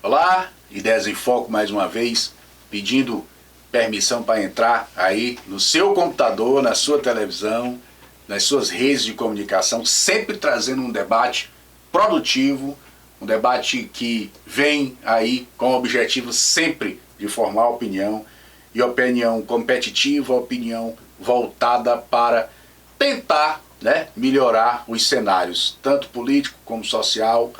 Olá, Ideias em Foco mais uma vez, pedindo permissão para entrar aí no seu computador, na sua televisão, nas suas redes de comunicação, sempre trazendo um debate produtivo, um debate que vem aí com o objetivo sempre de formar opinião, e opinião competitiva, opinião voltada para tentar, melhorar os cenários, tanto político como social,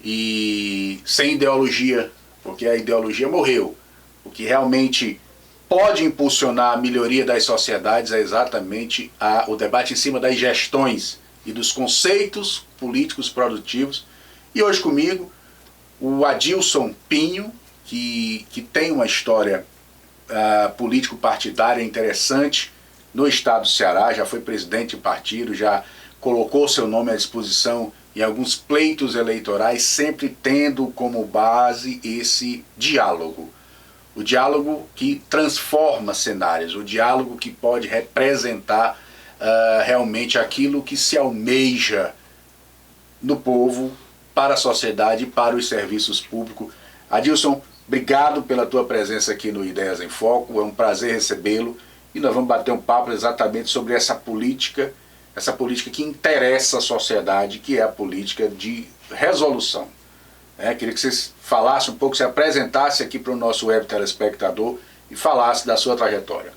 e sem ideologia, porque a ideologia morreu. O que realmente pode impulsionar a melhoria das sociedades é exatamente o debate em cima das gestões e dos conceitos políticos produtivos. E hoje comigo o Adilson Pinho, que tem uma história político-partidária interessante no estado do Ceará, já foi presidente de partido, já colocou seu nome à disposição em alguns pleitos eleitorais, sempre tendo como base esse diálogo. O diálogo que transforma cenários, o diálogo que pode representar realmente aquilo que se almeja no povo, para a sociedade e para os serviços públicos. Adilson, obrigado pela tua presença aqui no Ideias em Foco, é um prazer recebê-lo e nós vamos bater um papo exatamente sobre essa política que interessa a sociedade, que é a política de resolução. Queria que você falasse um pouco, se apresentasse aqui para o nosso web telespectador e falasse da sua trajetória.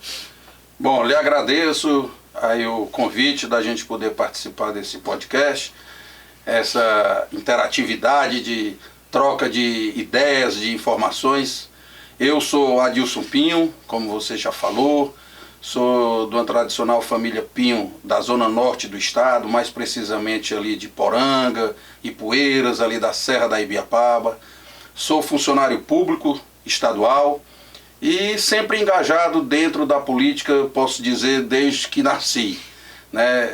Bom, lhe agradeço aí o convite da gente poder participar desse podcast, essa interatividade de troca de ideias, de informações. Eu sou Adilson Pinho, como você já falou, sou de uma tradicional família Pinho da zona norte do estado, mais precisamente ali de Poranga, Ipueiras, ali da Serra da Ibiapaba. Sou funcionário público estadual e sempre engajado dentro da política, posso dizer, desde que nasci.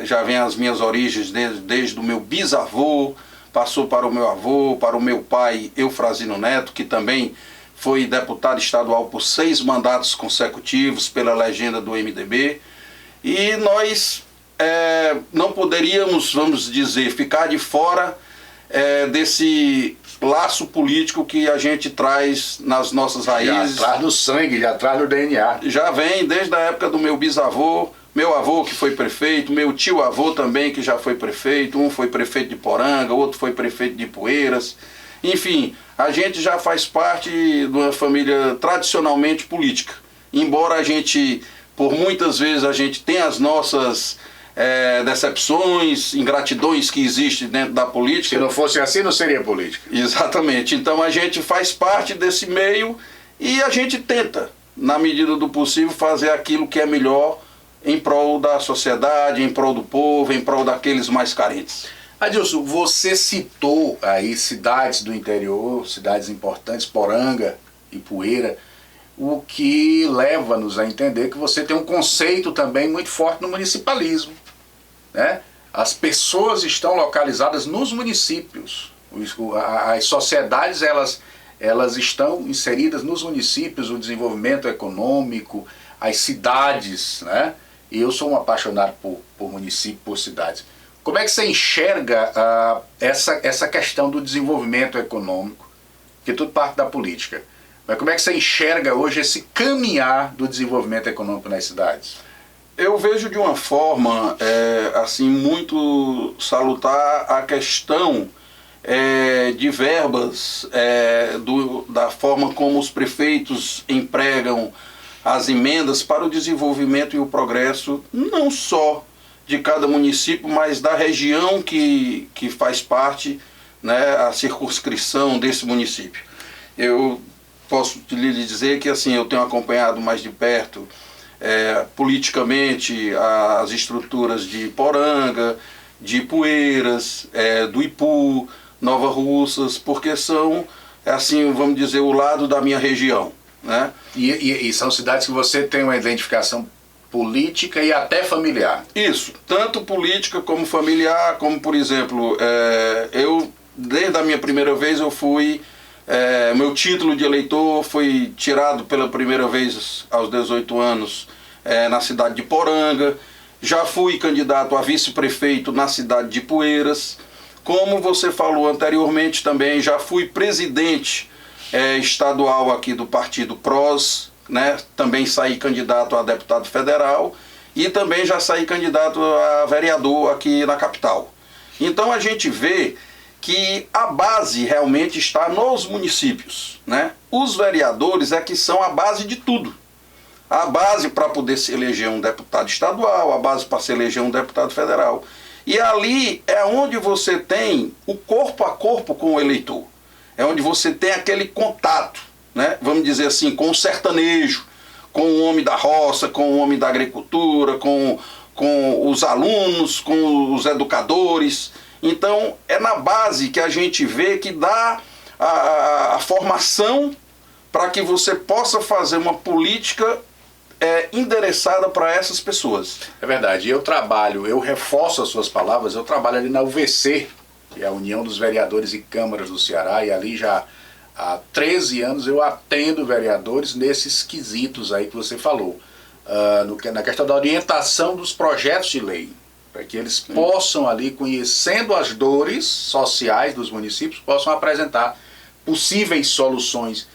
Já vem as minhas origens desde o meu bisavô, passou para o meu avô, para o meu pai, Eufrazino Neto, que também foi deputado estadual por 6 mandatos consecutivos pela legenda do MDB. E nós não poderíamos, vamos dizer, ficar de fora desse laço político que a gente traz nas nossas raízes. Já traz no sangue, já traz no DNA. Já vem desde a época do meu bisavô, meu avô que foi prefeito, meu tio-avô também que já foi prefeito, um foi prefeito de Poranga, outro foi prefeito de Ipueiras. Enfim, a gente já faz parte de uma família tradicionalmente política. Embora a gente, por muitas vezes, a gente tenha as nossas decepções, ingratidões que existem dentro da política. Se não fosse assim, não seria política. Exatamente. Então a gente faz parte desse meio e a gente tenta, na medida do possível, fazer aquilo que é melhor em prol da sociedade, em prol do povo, em prol daqueles mais carentes. Adilson, você citou aí cidades do interior, cidades importantes, Poranga, Ipueira, o que leva-nos a entender que você tem um conceito também muito forte no municipalismo. As pessoas estão localizadas nos municípios, as sociedades elas estão inseridas nos municípios, o desenvolvimento econômico, as cidades, E eu sou um apaixonado por município, por cidades. Como é que você enxerga essa questão do desenvolvimento econômico, que tudo parte da política? Mas como é que você enxerga hoje esse caminhar do desenvolvimento econômico nas cidades? Eu vejo de uma forma assim, muito salutar a questão de verbas, da forma como os prefeitos empregam as emendas para o desenvolvimento e o progresso, não só de cada município, mas da região que faz parte, a circunscrição desse município. Eu posso lhe dizer que assim, eu tenho acompanhado mais de perto, politicamente, as estruturas de Poranga, de Ipueiras, do Ipu, Nova Russas, porque são, assim, vamos dizer, o lado da minha região. E são cidades que você tem uma identificação política e até familiar. Isso, tanto política como familiar, como por exemplo, eu, desde a minha primeira vez eu fui, meu título de eleitor foi tirado pela primeira vez aos 18 anos na cidade de Poranga, já fui candidato a vice-prefeito na cidade de Ipueiras, como você falou anteriormente também, já fui presidente estadual aqui do partido PROS, né? Também saí candidato a deputado federal e também já saí candidato a vereador aqui na capital. Então a gente vê que a base realmente está nos municípios, né? Os vereadores é que são a base de tudo. A base para poder se eleger um deputado estadual, a base para se eleger um deputado federal. E ali é onde você tem o corpo a corpo com o eleitor. É onde você tem aquele contato, né? Vamos dizer assim, com o sertanejo, com o homem da roça, com o homem da agricultura, com os alunos, com os educadores. Então é na base que a gente vê que dá a formação para que você possa fazer uma política endereçada para essas pessoas. É verdade. Eu reforço as suas palavras, eu trabalho ali na UVC, que é a União dos Vereadores e Câmaras do Ceará, e ali já há 13 anos eu atendo vereadores nesses quesitos aí que você falou, na questão da orientação dos projetos de lei, para que eles possam ali, conhecendo as dores sociais dos municípios, possam apresentar possíveis soluções.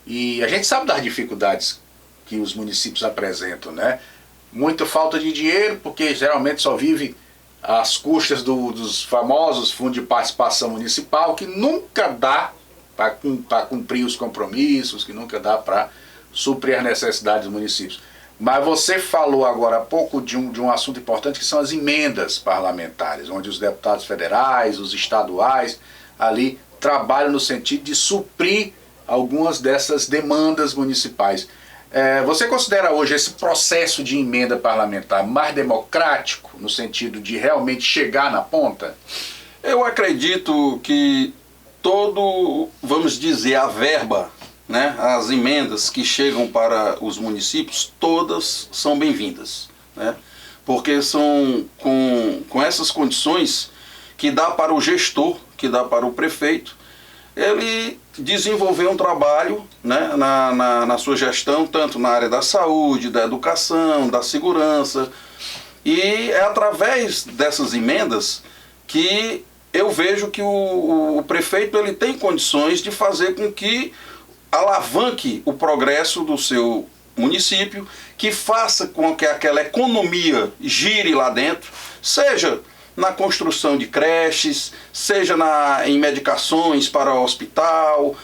E a gente sabe das dificuldades que os municípios apresentam, né? Muita falta de dinheiro, porque geralmente só vive às custas dos famosos fundos de participação municipal, que nunca dá para cumprir os compromissos, que nunca dá para suprir as necessidades dos municípios. Mas você falou agora há pouco de um assunto importante, que são as emendas parlamentares, onde os deputados federais, os estaduais, ali trabalham no sentido de suprir algumas dessas demandas municipais. Você considera hoje esse processo de emenda parlamentar mais democrático, no sentido de realmente chegar na ponta? Eu acredito que vamos dizer, a verba, né, as emendas que chegam para os municípios, todas são bem-vindas, né? Porque são com essas condições que dá para o gestor, que dá para o prefeito, ele desenvolver um trabalho, né, na sua gestão, tanto na área da saúde, da educação, da segurança. E é através dessas emendas que eu vejo que o prefeito ele tem condições de fazer com que alavanque o progresso do seu município, que faça com que aquela economia gire lá dentro, seja na construção de creches, seja em medicações para o hospital,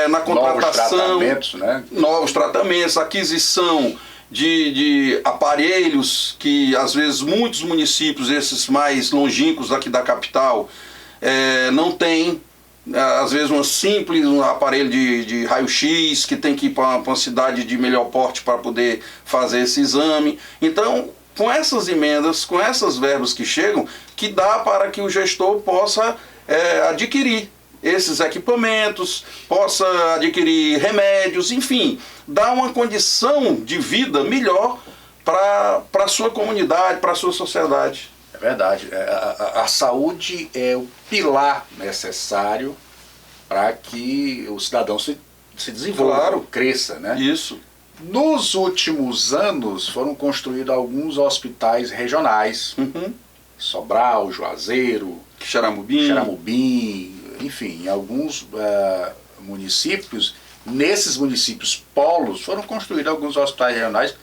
na contratação, novos tratamentos, aquisição de aparelhos que às vezes muitos municípios, esses mais longínquos aqui da capital, não têm. Às vezes um aparelho de raio-x que tem que ir para uma cidade de melhor porte para poder fazer esse exame. Então, com essas emendas, com essas verbas que chegam, que dá para que o gestor possa adquirir esses equipamentos, possa adquirir remédios, enfim, dar uma condição de vida melhor para a sua comunidade, para a sua sociedade. É verdade. A saúde é o pilar necessário para que o cidadão se desenvolva, claro, cresça, né? Isso. Nos últimos anos foram construídos alguns hospitais regionais, Sobral, Juazeiro, Xaramubim, enfim, em alguns municípios. Nesses municípios polos foram construídos alguns hospitais regionais,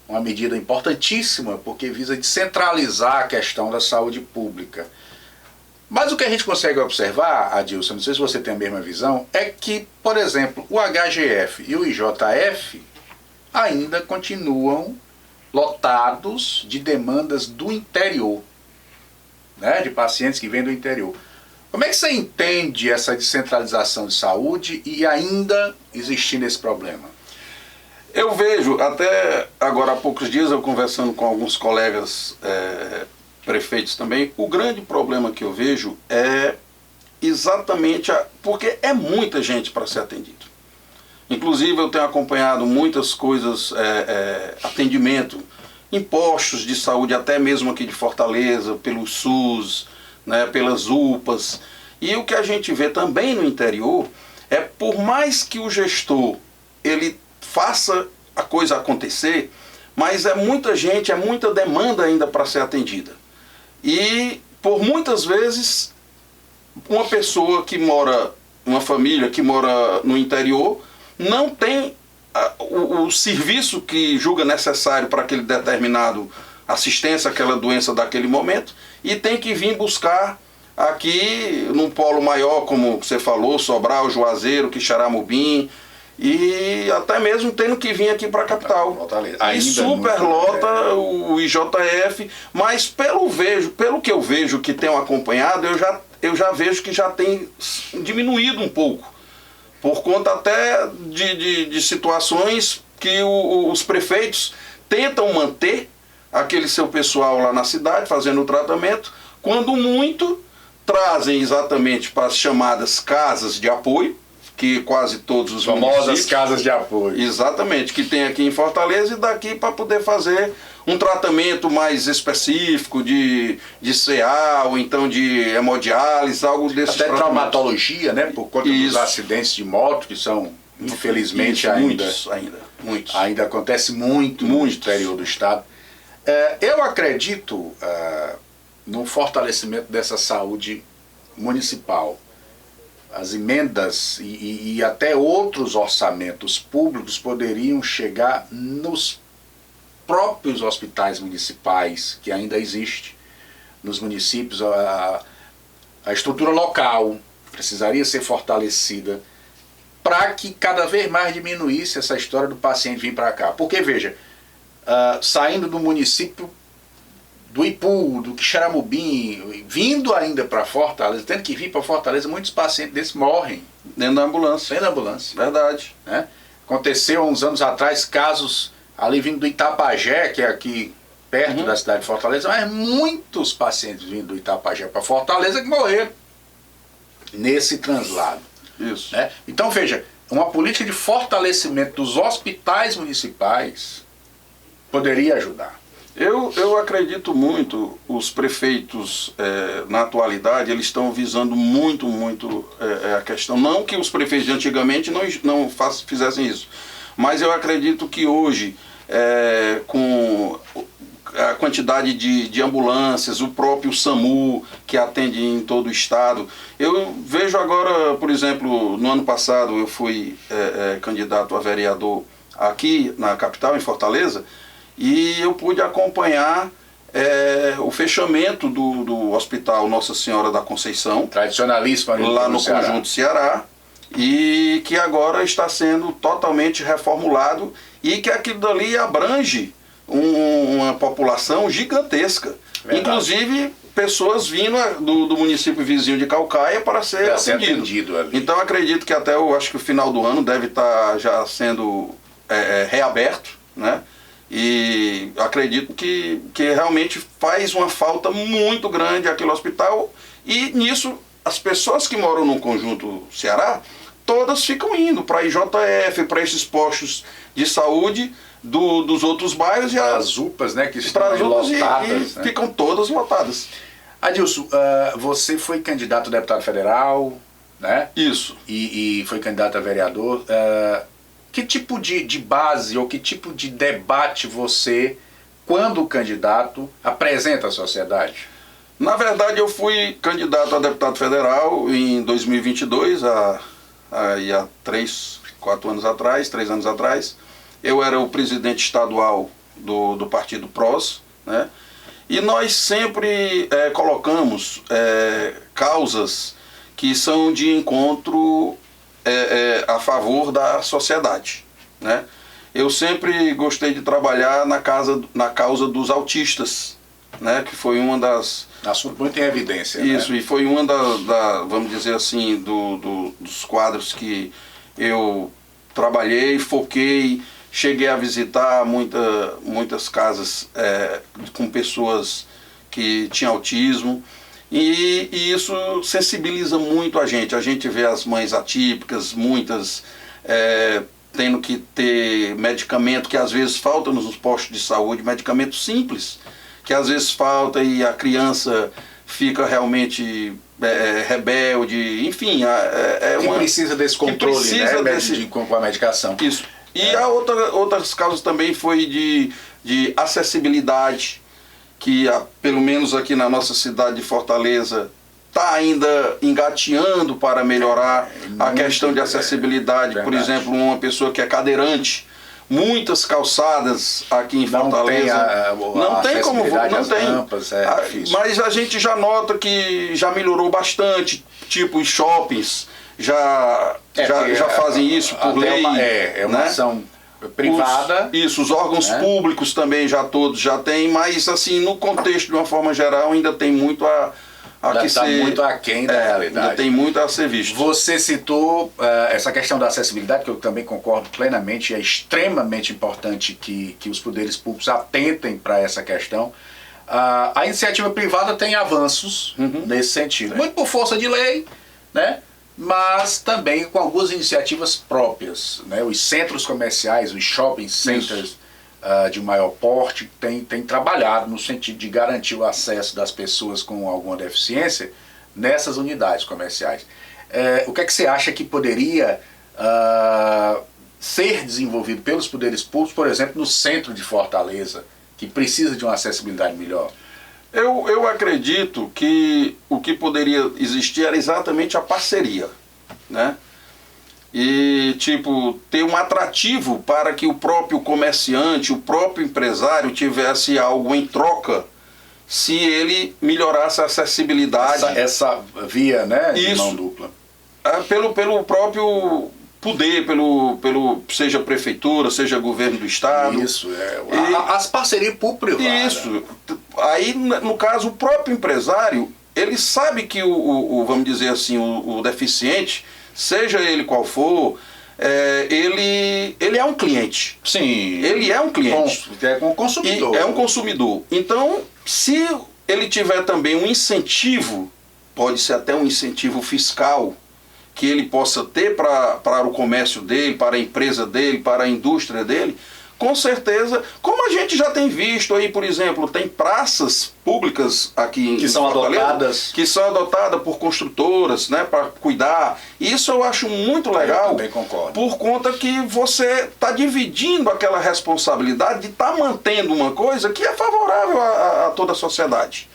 uma medida importantíssima, porque visa descentralizar a questão da saúde pública. Mas o que a gente consegue observar, Adilson, não sei se você tem a mesma visão, é que, por exemplo, o HGF e o IJF ainda continuam lotados de demandas do interior, né, de pacientes que vêm do interior. Como é que você entende essa descentralização de saúde e ainda existindo esse problema? Eu vejo, até agora há poucos dias, eu conversando com alguns colegas prefeitos também, o grande problema que eu vejo é exatamente porque é muita gente para ser atendido. Inclusive eu tenho acompanhado muitas coisas, atendimento em postos de saúde, até mesmo aqui de Fortaleza, pelo SUS, né, pelas UPAs. E o que a gente vê também no interior é, por mais que o gestor ele faça a coisa acontecer, mas é muita gente, é muita demanda ainda para ser atendida. E por muitas vezes uma pessoa que mora uma família que mora no interior, não tem o serviço que julga necessário para aquele determinado assistência àquela doença daquele momento, e tem que vir buscar aqui num polo maior, como você falou, Sobral, Juazeiro, Quixaramubim, e até mesmo tendo que vir aqui para a capital. E superlota o IJF, mas pelo que eu vejo que tenho acompanhado, eu já vejo que já tem diminuído um pouco, por conta até de situações que os prefeitos tentam manter aquele seu pessoal lá na cidade fazendo o tratamento, quando muito trazem exatamente para as chamadas casas de apoio, que quase todos os famosas casas de apoio. Exatamente, que tem aqui em Fortaleza, e daqui para poder fazer um tratamento mais específico de CA, ou então de hemodiálise, algo desse. Até traumatologia, né? Por conta dos acidentes de moto, que são, infelizmente, ainda acontece muito no interior do estado. Eu acredito no fortalecimento dessa saúde municipal. As emendas e até outros orçamentos públicos poderiam chegar nos próprios hospitais municipais, que ainda existe nos municípios. A estrutura local precisaria ser fortalecida para que cada vez mais diminuísse essa história do paciente vir para cá. Porque, veja, saindo do município do Ipu, do Quixaramubim, vindo ainda para Fortaleza, tendo que vir para Fortaleza, muitos pacientes desses morrem. Dentro da ambulância. Dentro da ambulância. Verdade. Né? Aconteceu uns anos atrás casos ali vindo do Itapajé, que é aqui perto da cidade de Fortaleza, mas muitos pacientes vindo do Itapajé para Fortaleza que morreram nesse translado. Isso. Né? Então, veja, uma política de fortalecimento dos hospitais municipais poderia ajudar. Eu acredito muito, os prefeitos na atualidade, eles estão visando muito a questão, não que os prefeitos de antigamente não fizessem isso, mas eu acredito que hoje, com a quantidade de ambulâncias, o próprio SAMU, que atende em todo o estado, eu vejo agora, por exemplo, no ano passado eu fui candidato a vereador aqui na capital, em Fortaleza, e eu pude acompanhar o fechamento do Hospital Nossa Senhora da Conceição, tradicionalíssimo lá no Conjunto Ceará, e que agora está sendo totalmente reformulado, e que aquilo dali abrange uma população gigantesca. Verdade. Inclusive pessoas vindo do município vizinho de Caucaia para ser atendido ali. Então acredito que até eu acho que o final do ano deve estar já sendo reaberto, né? E acredito que realmente faz uma falta muito grande aquele hospital, e nisso as pessoas que moram no Conjunto Ceará, todas ficam indo para a IJF, para esses postos de saúde dos outros bairros, e as UPAs, né, que estão lotadas, né? Ficam todas lotadas. Adilson, você foi candidato a deputado federal, né? Isso. E foi candidato a vereador. Que tipo de base ou que tipo de debate você, quando candidato, apresenta à sociedade? Na verdade, eu fui candidato a deputado federal em 2022, há 3 anos atrás. Eu era o presidente estadual do Partido PROS, né? E nós sempre colocamos causas que são de encontro a favor da sociedade, né? Eu sempre gostei de trabalhar na causa dos autistas, né? Que foi uma das... Assunto muito em evidência. Isso, né? E foi uma vamos dizer assim, dos quadros que eu trabalhei, foquei, cheguei a visitar muitas casas com pessoas que tinham autismo. E isso sensibiliza muito a gente vê as mães atípicas, muitas tendo que ter medicamento que às vezes falta nos postos de saúde, medicamento simples, que às vezes falta e a criança fica realmente rebelde, enfim. Que precisa desse controle, com a medicação. Isso. E há outras causas também foi de acessibilidade, que pelo menos aqui na nossa cidade de Fortaleza está ainda engateando para melhorar a questão de acessibilidade. Por exemplo, uma pessoa que é cadeirante, muitas calçadas aqui em Fortaleza não tem como, não tem. Rampas, mas a gente já nota que já melhorou bastante, tipo os shoppings já fazem isso por lei. É uma ação privada. Os órgãos públicos também todos já têm, mas assim, no contexto de uma forma geral ainda tem muito está muito aquém da realidade. Ainda tem muito a ser visto. Você citou essa questão da acessibilidade, que eu também concordo plenamente, é extremamente importante que os poderes públicos atentem para essa questão. A iniciativa privada tem avanços nesse sentido, muito por força de lei, né? Mas também com algumas iniciativas próprias, né? Os centros comerciais, os shopping centers de maior porte têm trabalhado no sentido de garantir o acesso das pessoas com alguma deficiência nessas unidades comerciais. O que é que você acha que poderia ser desenvolvido pelos poderes públicos, por exemplo, no centro de Fortaleza, que precisa de uma acessibilidade melhor? Eu acredito que o que poderia existir era exatamente a parceria, né? E, tipo, ter um atrativo para que o próprio comerciante, o próprio empresário tivesse algo em troca se ele melhorasse a acessibilidade. Essa via, né, de mão dupla. Pelo próprio poder, seja prefeitura, seja governo do estado. Isso, as parcerias público-privadas. Isso. Aí, no caso, o próprio empresário, ele sabe que vamos dizer assim, o deficiente, seja ele qual for, ele é um cliente. Sim. Ele é um cliente. É um consumidor. É um consumidor. Então, se ele tiver também um incentivo, pode ser até um incentivo fiscal, que ele possa ter para o comércio dele, para a empresa dele, para a indústria dele, com certeza, como a gente já tem visto aí, por exemplo, tem praças públicas aqui que são adotadas, que são adotadas por construtoras, né, para cuidar. Isso eu acho muito legal. Eu também concordo. Por conta que você está dividindo aquela responsabilidade de estar mantendo uma coisa que é favorável a toda a sociedade.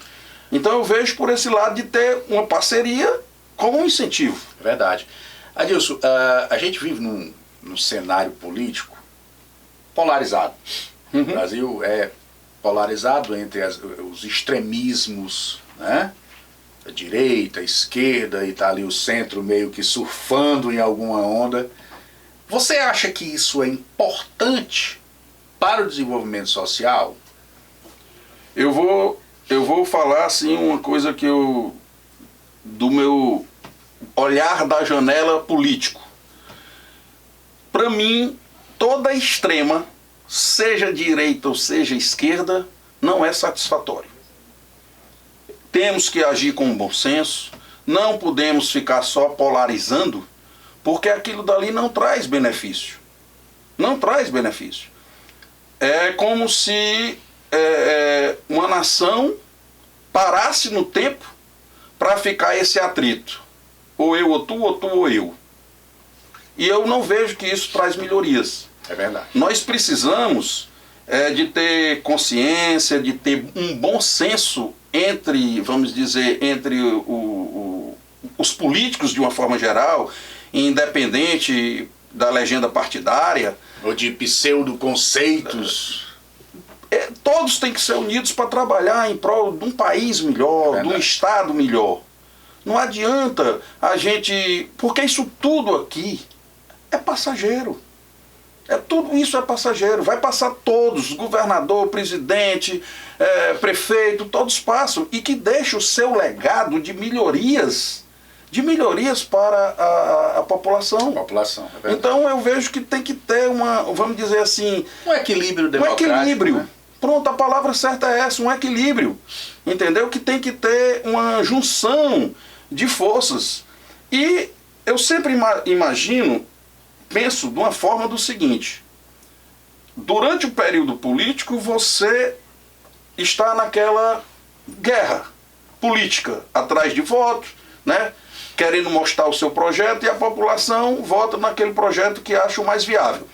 Então eu vejo por esse lado de ter uma parceria como um incentivo. Verdade. Adilson, a gente vive num cenário político polarizado. O Brasil é polarizado entre os extremismos, né? A direita, a esquerda, e está ali o centro meio que surfando em alguma onda. Você acha que isso é importante para o desenvolvimento social? Eu vou falar assim uma coisa que do meu olhar da janela político. Para mim, toda extrema, seja direita ou seja esquerda, não é satisfatório. Temos que agir com bom senso, não podemos ficar só polarizando, porque aquilo dali não traz benefício. Não traz benefício. É como se uma nação parasse no tempo para ficar esse atrito. Ou eu ou tu ou eu. E eu não vejo que isso traz melhorias. É verdade. Nós precisamos de ter consciência, de ter um bom senso entre, vamos dizer, entre os políticos de uma forma geral, independente da legenda partidária. Ou de pseudo-conceitos. Todos têm que ser unidos para trabalhar em prol de um país melhor, de um estado melhor. Não adianta a gente... Porque isso tudo aqui é passageiro. Tudo isso é passageiro. Vai passar todos, governador, presidente, prefeito, todos passam. E que deixa o seu legado de melhorias para a população. Então eu vejo que tem que ter vamos dizer assim... Um equilíbrio democrático. Um equilíbrio. Né? Pronto, a palavra certa é essa, um equilíbrio. Entendeu? Que tem que ter uma junção de forças. E eu sempre penso de uma forma do seguinte: durante o período político você está naquela guerra política, atrás de votos, né? Querendo mostrar o seu projeto, e a população vota naquele projeto que acha o mais viável.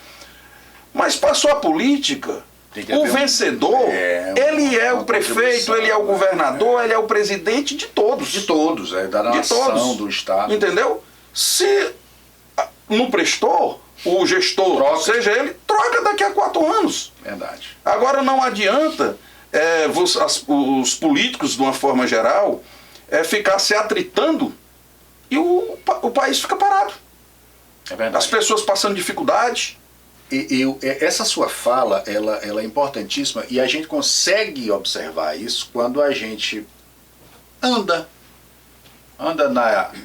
Mas passou a política, O vencedor, ele é o prefeito, ele é o governador, ele é o presidente de todos. De todos, da nação, do Estado. Entendeu? Se não prestou, o gestor, seja ele, troca daqui a 4 anos. Verdade. Agora não adianta os políticos, de uma forma geral, ficar se atritando e o país fica parado. É verdade. As pessoas passando dificuldade. Essa sua fala, ela é importantíssima e a gente consegue observar isso quando a gente anda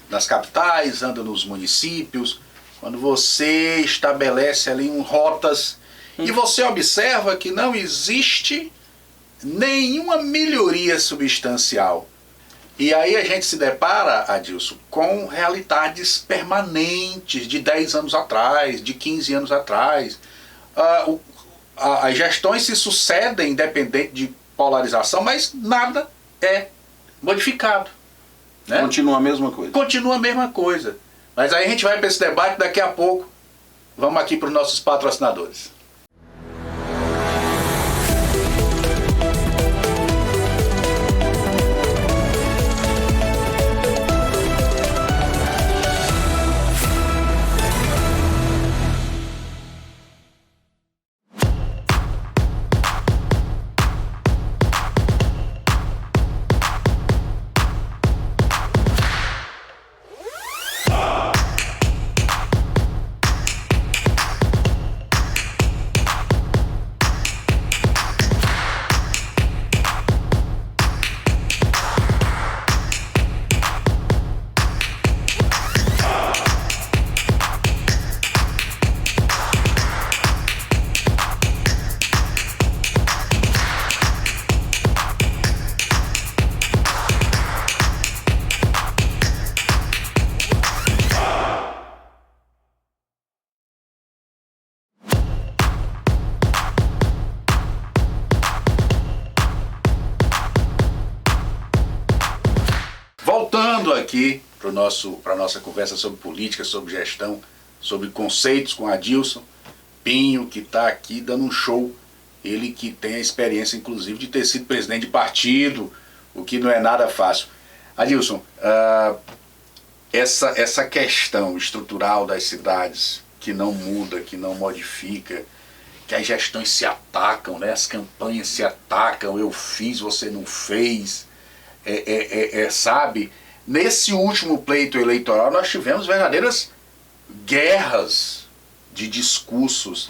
nas capitais, anda nos municípios, quando você estabelece ali rotas e você observa que não existe nenhuma melhoria substancial. E aí a gente se depara, Adilson, com realidades permanentes de 10 anos atrás, de 15 anos atrás. As gestões se sucedem independente de polarização, mas nada é modificado. Né? Continua a mesma coisa. Continua a mesma coisa. Mas aí a gente vai para esse debate daqui a pouco. Vamos aqui para os nossos patrocinadores. Voltando aqui para a nossa conversa sobre política, sobre gestão, sobre conceitos com Adilson Pinho, que está aqui dando um show. Ele que tem a experiência, inclusive, de ter sido presidente de partido, o que não é nada fácil. Adilson, essa questão estrutural das cidades, que não muda, que não modifica, que as gestões se atacam, né? As campanhas se atacam, eu fiz, você não fez, sabe? Nesse último pleito eleitoral nós tivemos verdadeiras guerras de discursos.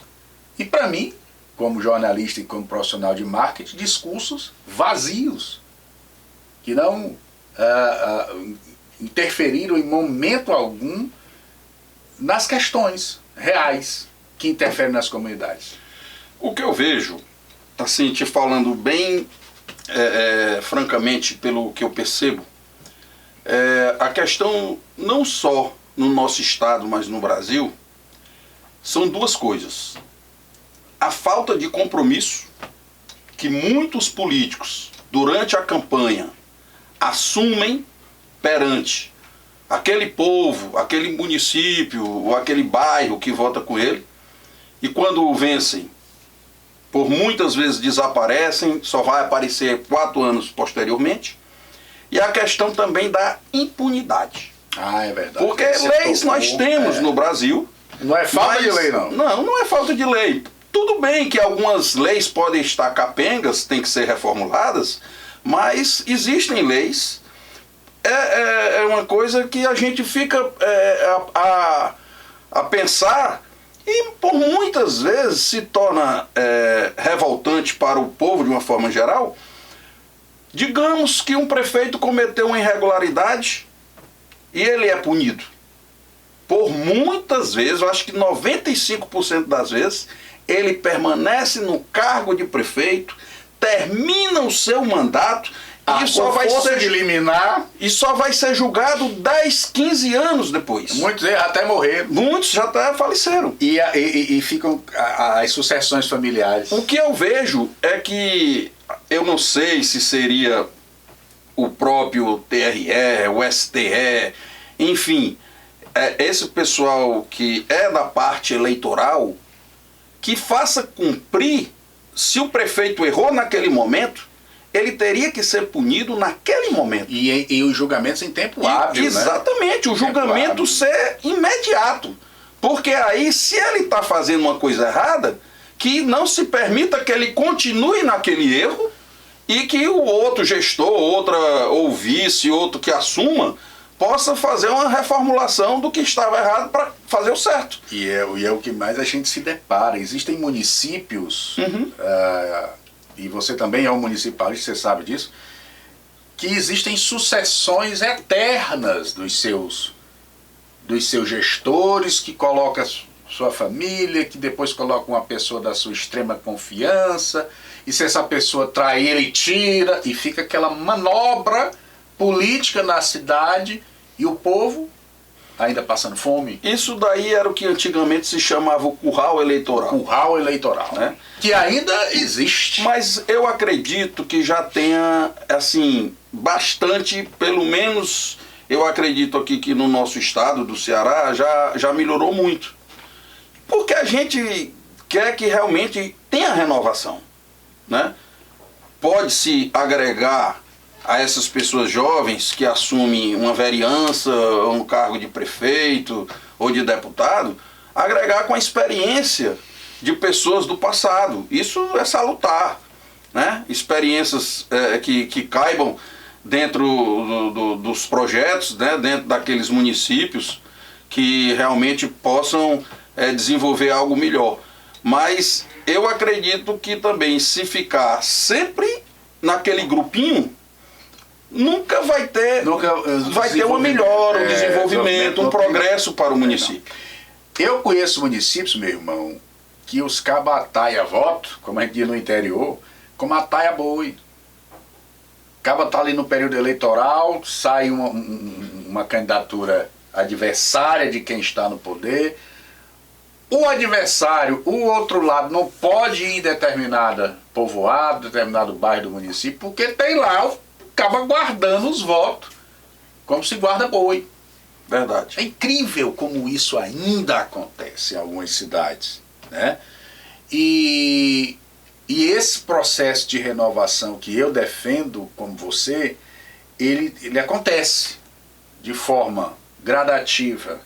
E para mim, como jornalista e como profissional de marketing, discursos vazios, que não interferiram em momento algum nas questões reais que interferem nas comunidades. O que eu vejo, assim, te falando bem francamente pelo que eu percebo, a questão não só no nosso estado, mas no Brasil, são duas coisas. A falta de compromisso que muitos políticos, durante a campanha, assumem perante aquele povo, aquele município ou aquele bairro que vota com ele, e quando vencem, por muitas vezes desaparecem, só vai aparecer 4 anos posteriormente. E a questão também da impunidade. É verdade. Porque leis nós temos no Brasil. Não é falta de lei, não. Não é falta de lei. Tudo bem que algumas leis podem estar capengas, têm que ser reformuladas, mas existem leis. É uma coisa que a gente fica a pensar e por muitas vezes se torna revoltante para o povo de uma forma geral. Digamos que um prefeito cometeu uma irregularidade e ele é punido. Por muitas vezes, eu acho que 95% das vezes, ele permanece no cargo de prefeito, termina o seu mandato e só vai ser de liminar, e só vai ser julgado 10, 15 anos depois. Muitos até morreram. Muitos já até faleceram. E ficam as sucessões familiares. O que eu vejo é que, eu não sei se seria o próprio TRE, o STE, enfim, esse pessoal que é da parte eleitoral, que faça cumprir se o prefeito errou naquele momento, ele teria que ser punido naquele momento. E os julgamentos em tempo hábil, exatamente, né? O julgamento ser imediato. Porque aí, se ele está fazendo uma coisa errada, que não se permita que ele continue naquele erro e que o outro gestor, ou vice, outro que assuma, possa fazer uma reformulação do que estava errado para fazer o certo. E é o que mais a gente se depara. Existem municípios, e você também é um municipalista, você sabe disso, que existem sucessões eternas dos seus gestores, que colocam sua família, que depois colocam uma pessoa da sua extrema confiança, e se essa pessoa trai, ele tira, e fica aquela manobra política na cidade, e o povo ainda passando fome. Isso daí era o que antigamente se chamava o curral eleitoral. Curral eleitoral, né? Que ainda existe. Mas eu acredito que já tenha, assim, bastante, pelo menos, eu acredito aqui que no nosso estado do Ceará já melhorou muito. Porque a gente quer que realmente tenha renovação, né? Pode-se agregar a essas pessoas jovens que assumem uma vereança, um cargo de prefeito ou de deputado, agregar com a experiência de pessoas do passado. Isso é salutar, né? Experiências que caibam dentro dos projetos, né? Dentro daqueles municípios que realmente possam desenvolver algo melhor. Mas eu acredito que também, se ficar sempre naquele grupinho, nunca vai ter uma melhora, um desenvolvimento, um progresso para o município. Eu conheço municípios, meu irmão, que os cabos ataia voto, como a gente diz no interior, como ataia boi. O cabo está ali no período eleitoral, sai uma candidatura adversária de quem está no poder. O adversário, o outro lado, não pode ir em determinada povoado, determinado bairro do município, porque tem lá acaba guardando os votos, como se guarda boi. Verdade. É incrível como isso ainda acontece em algumas cidades, né? E esse processo de renovação que eu defendo, como você, ele acontece de forma gradativa,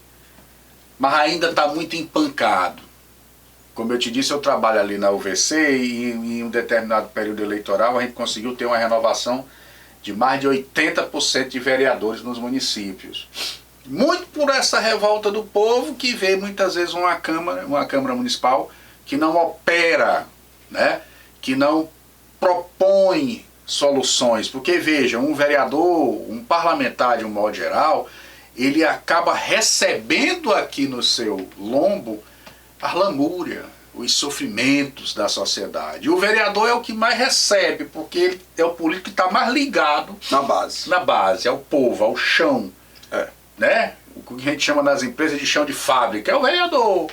mas ainda está muito empancado. Como eu te disse, eu trabalho ali na UVC e em um determinado período eleitoral a gente conseguiu ter uma renovação de mais de 80% de vereadores nos municípios. Muito por essa revolta do povo que vê muitas vezes uma Câmara Municipal que não opera, né? Que não propõe soluções. Porque veja, um vereador, um parlamentar de um modo geral, ele acaba recebendo aqui no seu lombo a lamúria, os sofrimentos da sociedade. E o vereador é o que mais recebe, porque ele é o político que está mais ligado na base, ao povo, ao chão. Né? O que a gente chama nas empresas de chão de fábrica, é o vereador.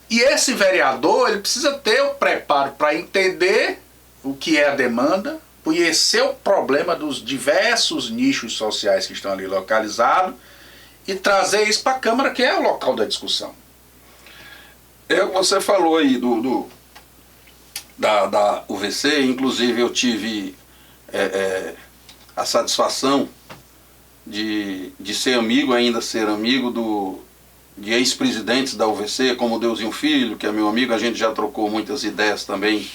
E esse vereador, ele precisa ter o preparo para entender o que é a demanda, conhecer o problema dos diversos nichos sociais que estão ali localizados e trazer isso para a Câmara, que é o local da discussão. Você falou aí da UVC, inclusive eu tive a satisfação de ser amigo, ainda ser amigo de ex-presidentes da UVC, como o Deusinho Filho, que é meu amigo. A gente já trocou muitas ideias também,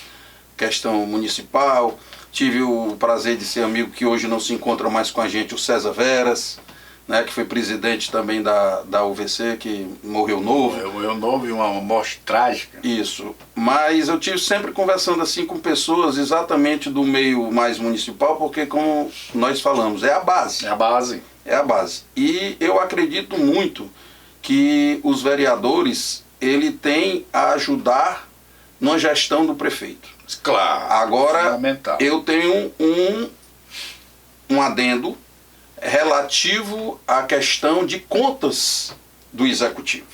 questão municipal. Tive o prazer de ser amigo, que hoje não se encontra mais com a gente, o César Veras, né, que foi presidente também da UVC, que morreu novo. Morreu novo e uma morte trágica. Isso. Mas eu tive sempre conversando assim com pessoas exatamente do meio mais municipal, porque, como nós falamos, é a base. É a base. É a base. E eu acredito muito que os vereadores, ele tem a ajudar na gestão do prefeito. Claro. Agora, eu tenho um adendo relativo à questão de contas do executivo.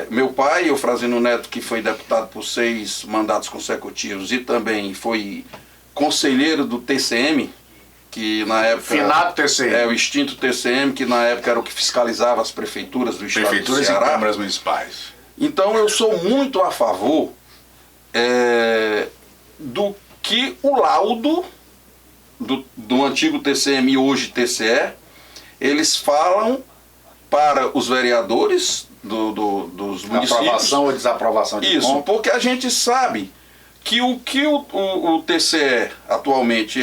Meu pai, Eufrazino Neto, que foi deputado por 6 mandatos consecutivos e também foi conselheiro do TCM, que na época... Finado TCM. O extinto TCM, que na época era o que fiscalizava as prefeituras do estado do Ceará. Prefeituras e câmaras municipais. Então eu sou muito a favor do que o laudo do antigo TCM e hoje TCE, eles falam para os vereadores dos municípios. Aprovação ou desaprovação de isso, compra. porque a gente sabe que o TCE atualmente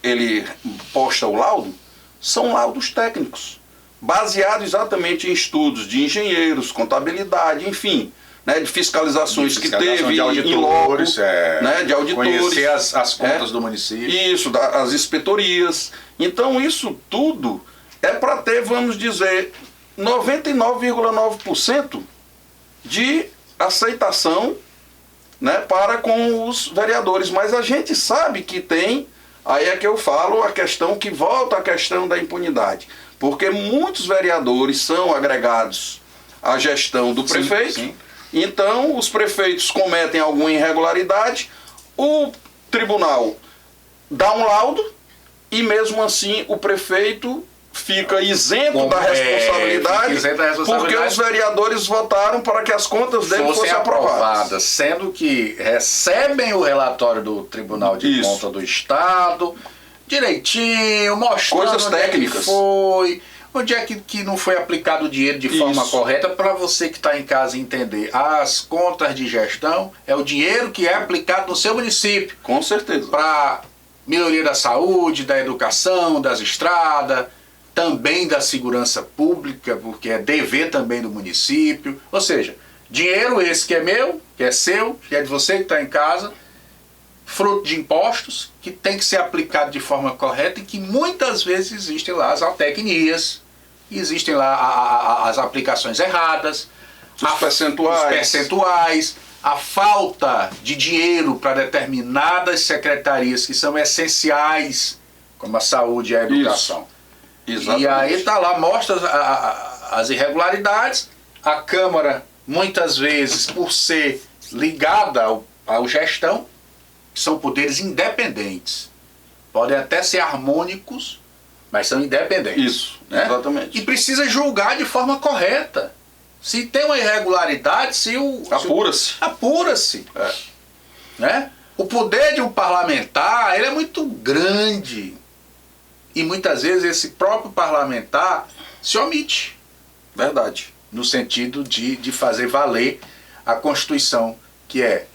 ele posta o laudo são laudos técnicos, baseados exatamente em estudos de engenheiros, contabilidade, enfim, né, de fiscalizações que teve de auditores, né, de auditores, conhecer as contas do município. Isso, as inspetorias. Então isso tudo é para ter, vamos dizer, 99,9% de aceitação, né, para com os vereadores. Mas a gente sabe que tem, aí é que eu falo a questão que volta à questão da impunidade. Porque muitos vereadores são agregados à gestão do prefeito. Sim. Então, os prefeitos cometem alguma irregularidade, o tribunal dá um laudo e, mesmo assim, o prefeito fica isento da responsabilidade, porque os vereadores votaram para que as contas dele fossem aprovadas. Sendo que recebem o relatório do Tribunal de Contas do Estado, direitinho, mostrando coisas técnicas. Onde é que não foi aplicado o dinheiro de forma correta, para você que está em casa entender. As contas de gestão é o dinheiro que é aplicado no seu município. Com certeza. Para melhoria da saúde, da educação, das estradas, também da segurança pública, porque é dever também do município. Ou seja, dinheiro esse que é meu, que é seu, que é de você que está em casa, fruto de impostos, que tem que ser aplicado de forma correta e que muitas vezes existem lá as altecnias, existem lá as aplicações erradas, os percentuais, a falta de dinheiro para determinadas secretarias que são essenciais, como a saúde e a educação. Exatamente. E aí está lá, mostra as irregularidades. A Câmara, muitas vezes, por ser ligada ao gestão, são poderes independentes. Podem até ser harmônicos, mas são independentes. Isso, né? Exatamente. E precisa julgar de forma correta. Se tem uma irregularidade, apura-se. Apura-se. Né? O poder de um parlamentar, ele é muito grande. E muitas vezes esse próprio parlamentar se omite. Verdade. No sentido de fazer valer a Constituição, que é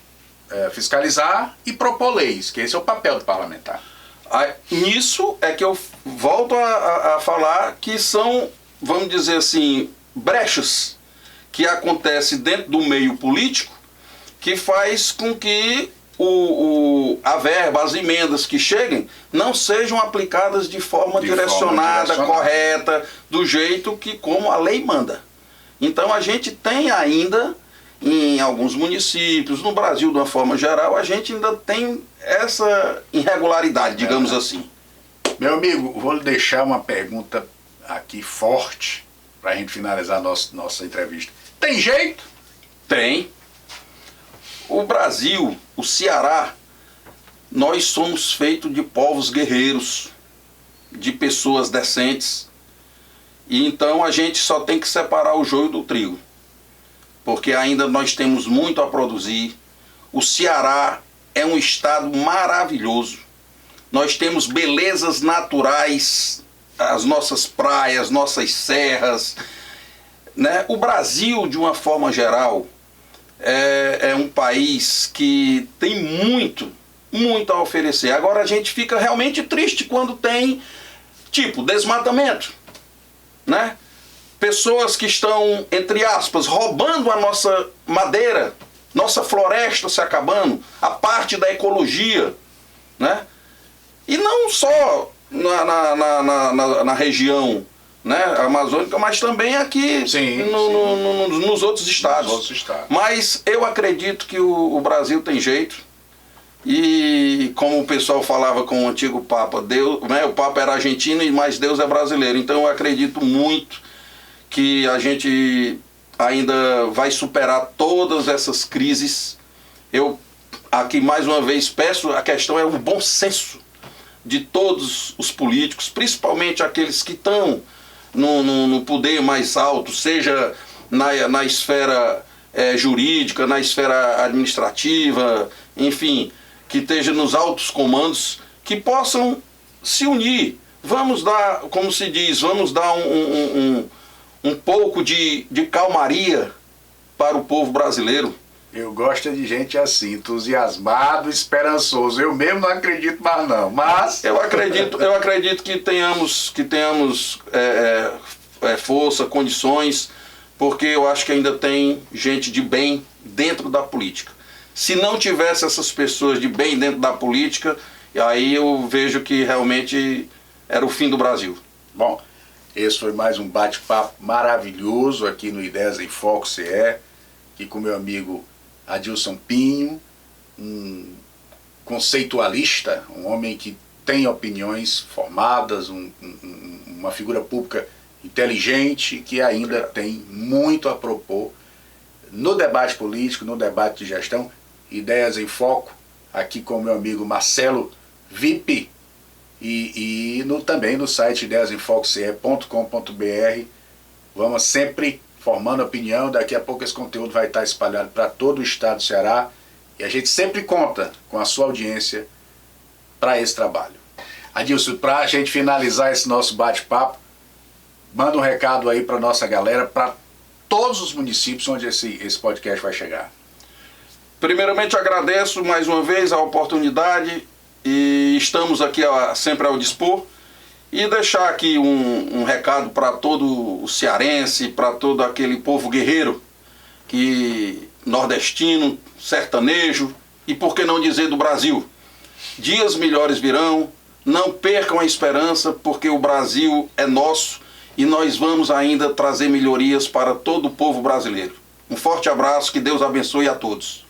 fiscalizar e propor leis, que esse é o papel do parlamentar. Nisso é que eu volto a falar que são, vamos dizer assim, brechas que acontecem dentro do meio político, que faz com que a verba, as emendas que cheguem, não sejam aplicadas de forma direcionada, correta, do jeito que como a lei manda. Então a gente tem ainda, em alguns municípios, no Brasil de uma forma geral, a gente ainda tem essa irregularidade, digamos assim. Meu amigo, vou lhe deixar uma pergunta aqui forte, para a gente finalizar nossa entrevista. Tem jeito? Tem. O Brasil, o Ceará, nós somos feitos de povos guerreiros, de pessoas decentes. E então a gente só tem que separar o joio do trigo, porque ainda nós temos muito a produzir. O Ceará é um estado maravilhoso. Nós temos belezas naturais, as nossas praias, nossas serras, né? O Brasil, de uma forma geral, é um país que tem muito a oferecer. Agora a gente fica realmente triste quando tem, tipo, desmatamento, né? Pessoas que estão, entre aspas, roubando a nossa madeira, nossa floresta se acabando, a parte da ecologia, né? E não só na região, né, amazônica, mas também aqui nos outros estados. Mas eu acredito que o Brasil tem jeito. E como o pessoal falava com o antigo Papa, Deus, né, o Papa era argentino, mas Deus é brasileiro. Então eu acredito muito que a gente ainda vai superar todas essas crises. Eu aqui mais uma vez peço, a questão é o bom senso de todos os políticos, principalmente aqueles que estão no poder mais alto, seja na esfera jurídica, na esfera administrativa, enfim, que esteja nos altos comandos, que possam se unir. Vamos dar, como se diz, vamos dar um pouco de calmaria para o povo brasileiro. Eu gosto de gente assim, entusiasmado, esperançoso. Eu mesmo não acredito mais não, mas... Eu acredito que tenhamos força, condições, porque eu acho que ainda tem gente de bem dentro da política. Se não tivesse essas pessoas de bem dentro da política, aí eu vejo que realmente era o fim do Brasil. Bom, esse foi mais um bate-papo maravilhoso aqui no Ideias em Foco CE, aqui com meu amigo Adilson Pinho, um conceitualista, um homem que tem opiniões formadas, uma figura pública inteligente, que ainda tem muito a propor no debate político, no debate de gestão. Ideias em Foco, aqui com meu amigo Marcelo VIP, e também no site ideiasemfococe.com.br. Vamos sempre formando opinião. Daqui a pouco esse conteúdo vai estar espalhado para todo o estado do Ceará, e a gente sempre conta com a sua audiência para esse trabalho. Adilson, para a gente finalizar esse nosso bate-papo, manda um recado aí para nossa galera, para todos os municípios onde esse podcast vai chegar. Primeiramente, agradeço mais uma vez a oportunidade e estamos aqui sempre ao dispor. E deixar aqui um recado para todo o cearense, para todo aquele povo guerreiro, que nordestino, sertanejo e por que não dizer do Brasil. Dias melhores virão, não percam a esperança, porque o Brasil é nosso e nós vamos ainda trazer melhorias para todo o povo brasileiro. Um forte abraço, que Deus abençoe a todos.